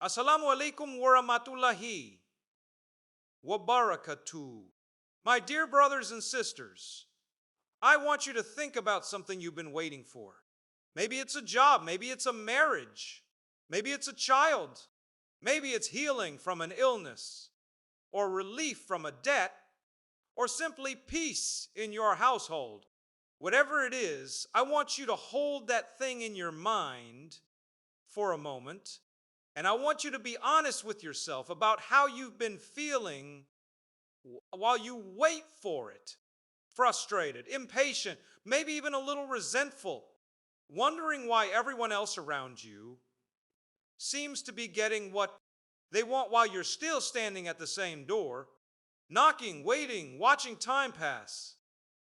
Assalamu alaikum wa rahmatullahi wa barakatuh. My dear brothers and sisters, I want you to think about something you've been waiting for. Maybe it's a job, maybe it's a marriage, maybe it's a child, maybe it's healing from an illness, or relief from a debt, or simply peace in your household. Whatever it is, I want you to hold that thing in your mind for a moment, and I want you to be honest with yourself about how you've been feeling while you wait for it. Frustrated, impatient, maybe even a little resentful, wondering why everyone else around you seems to be getting what they want while you're still standing at the same door, knocking, waiting, watching time pass.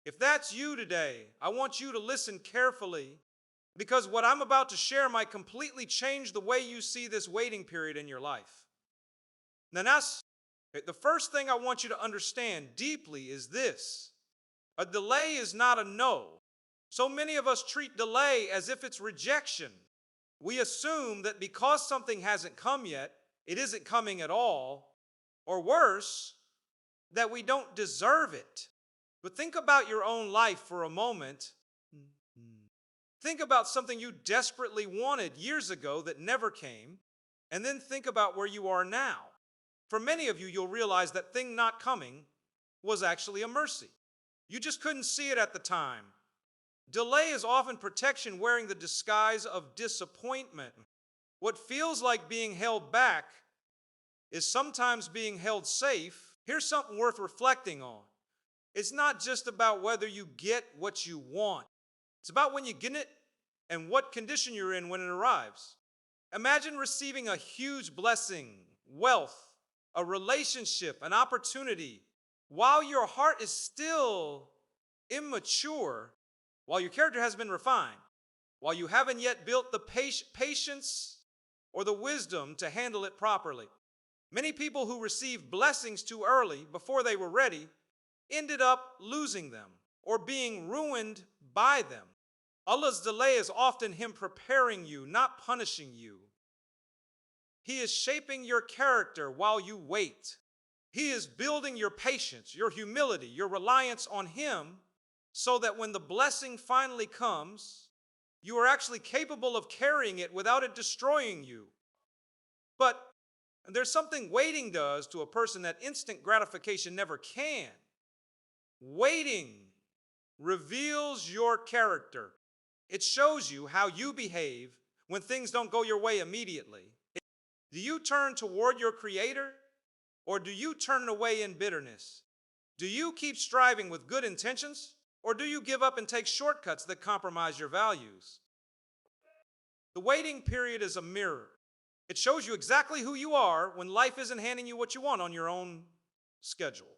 If that's you today, I want you to listen carefully because what I'm about to share might completely change the way you see this waiting period in your life. Now, the first thing I want you to understand deeply is this. A delay is not a no. So many of us treat delay as if it's rejection. We assume that because something hasn't come yet, it isn't coming at all, or worse, that we don't deserve it. But think about your own life for a moment. Think about something you desperately wanted years ago that never came, and then think about where you are now. For many of you, you'll realize that thing not coming was actually a mercy. You just couldn't see it at the time. Delay is often protection wearing the disguise of disappointment. What feels like being held back is sometimes being held safe. Here's something worth reflecting on. It's not just about whether you get what you want. It's about when you get it and what condition you're in when it arrives. Imagine receiving a huge blessing, wealth, a relationship, an opportunity, while your heart is still immature, while your character has been refined, while you haven't yet built the patience or the wisdom to handle it properly. Many people who received blessings too early, before they were ready, ended up losing them or being ruined by them. Allah's delay is often Him preparing you, not punishing you. He is shaping your character while you wait. He is building your patience, your humility, your reliance on Him, so that when the blessing finally comes, you are actually capable of carrying it without it destroying you. But there's something waiting does to a person that instant gratification never can. Waiting reveals your character. It shows you how you behave when things don't go your way immediately. Do you turn toward your Creator, or do you turn away in bitterness? Do you keep striving with good intentions, or do you give up and take shortcuts that compromise your values? The waiting period is a mirror. It shows you exactly who you are when life isn't handing you what you want on your own schedule.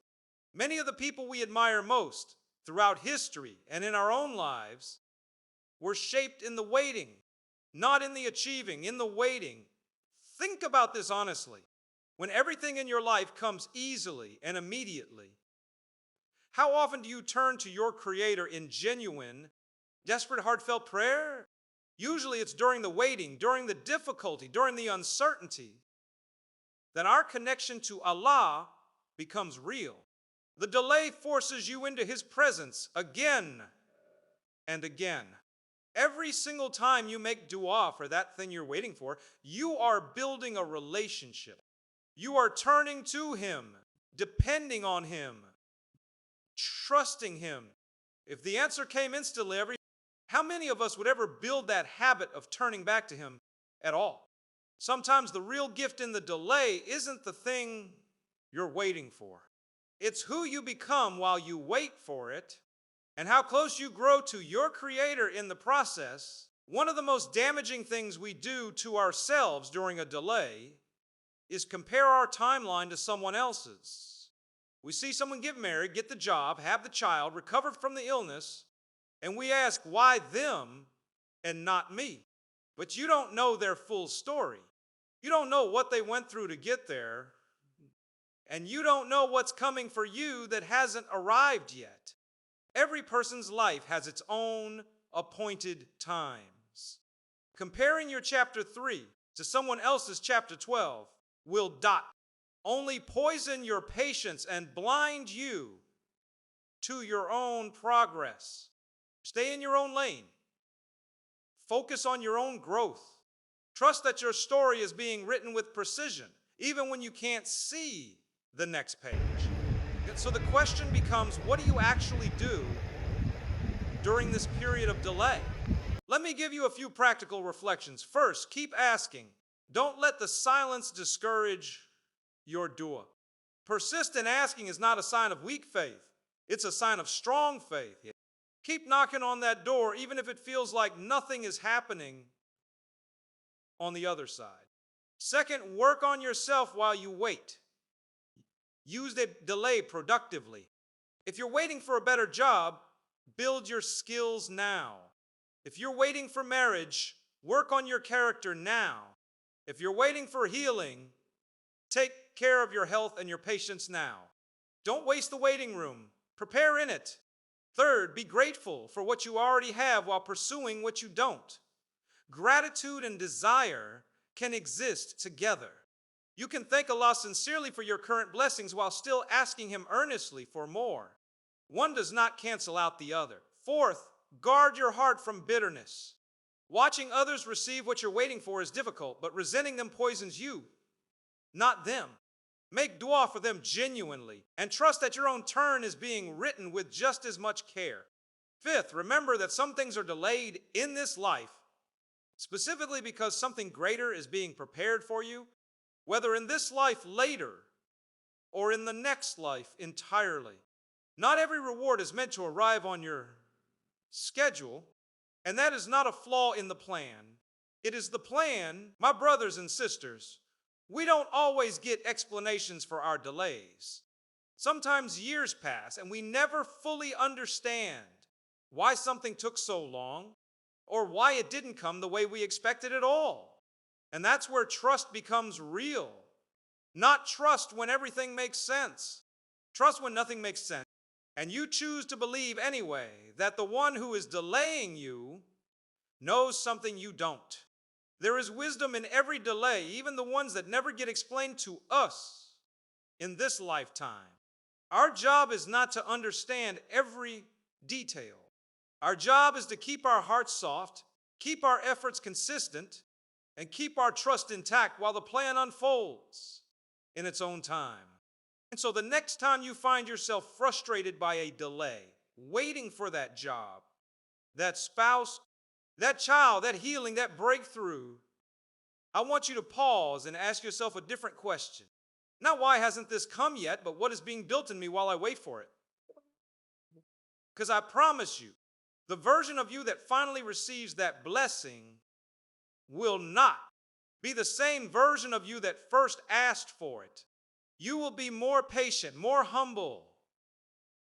Many of the people we admire most throughout history and in our own lives were shaped in the waiting, not in the achieving, in the waiting. Think about this honestly. When everything in your life comes easily and immediately, how often do you turn to your Creator in genuine, desperate, heartfelt prayer? Usually it's during the waiting, during the difficulty, during the uncertainty, that our connection to Allah becomes real. The delay forces you into His presence again and again. Every single time you make dua for that thing you're waiting for, you are building a relationship. You are turning to Him, depending on Him, trusting Him. If the answer came instantly, how many of us would ever build that habit of turning back to Him at all? Sometimes the real gift in the delay isn't the thing you're waiting for. It's who you become while you wait for it and how close you grow to your Creator in the process. One of the most damaging things we do to ourselves during a delay is compare our timeline to someone else's. We see someone get married, get the job, have the child, recover from the illness, and we ask, why them and not me? But you don't know their full story. You don't know what they went through to get there, and you don't know what's coming for you that hasn't arrived yet. Every person's life has its own appointed times. Comparing your chapter 3 to someone else's chapter 12 will only poison your patience and blind you to your own progress. Stay in your own lane. Focus on your own growth. Trust that your story is being written with precision, even when you can't see the next page. So the question becomes, what do you actually do during this period of delay? Let me give you a few practical reflections. First, keep asking. Don't let the silence discourage your dua. Persistent asking is not a sign of weak faith. It's a sign of strong faith. Keep knocking on that door, even if it feels like nothing is happening on the other side. Second, work on yourself while you wait. Use the delay productively. If you're waiting for a better job, build your skills now. If you're waiting for marriage, work on your character now. If you're waiting for healing, take care of your health and your patience now. Don't waste the waiting room. Prepare in it. Third, be grateful for what you already have while pursuing what you don't. Gratitude and desire can exist together. You can thank Allah sincerely for your current blessings while still asking Him earnestly for more. One does not cancel out the other. Fourth, guard your heart from bitterness. Watching others receive what you're waiting for is difficult, but resenting them poisons you, not them. Make dua for them genuinely and trust that your own turn is being written with just as much care. Fifth, remember that some things are delayed in this life, specifically because something greater is being prepared for you, whether in this life later or in the next life entirely. Not every reward is meant to arrive on your schedule, and that is not a flaw in the plan. It is the plan, my brothers and sisters. We don't always get explanations for our delays. Sometimes years pass and we never fully understand why something took so long or why it didn't come the way we expected at all. And that's where trust becomes real. Not trust when everything makes sense. Trust when nothing makes sense. And you choose to believe anyway that the one who is delaying you knows something you don't. There is wisdom in every delay, even the ones that never get explained to us in this lifetime. Our job is not to understand every detail. Our job is to keep our hearts soft, keep our efforts consistent, and keep our trust intact while the plan unfolds in its own time. And so the next time you find yourself frustrated by a delay, waiting for that job, that spouse, that child, that healing, that breakthrough, I want you to pause and ask yourself a different question. Not why hasn't this come yet, but what is being built in me while I wait for it? Because I promise you, the version of you that finally receives that blessing will not be the same version of you that first asked for it. You will be more patient, more humble,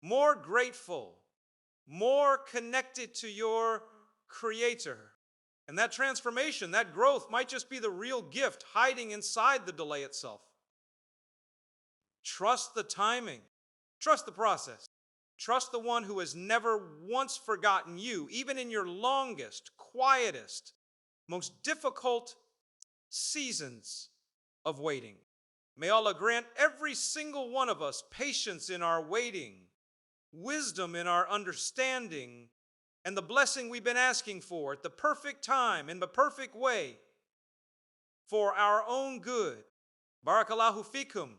more grateful, more connected to your Creator. And that transformation, that growth might just be the real gift hiding inside the delay itself. Trust the timing. Trust the process. Trust the one who has never once forgotten you, even in your longest, quietest, most difficult seasons of waiting. May Allah grant every single one of us patience in our waiting, wisdom in our understanding, and the blessing we've been asking for at the perfect time, in the perfect way, for our own good. Barakallahu fikum.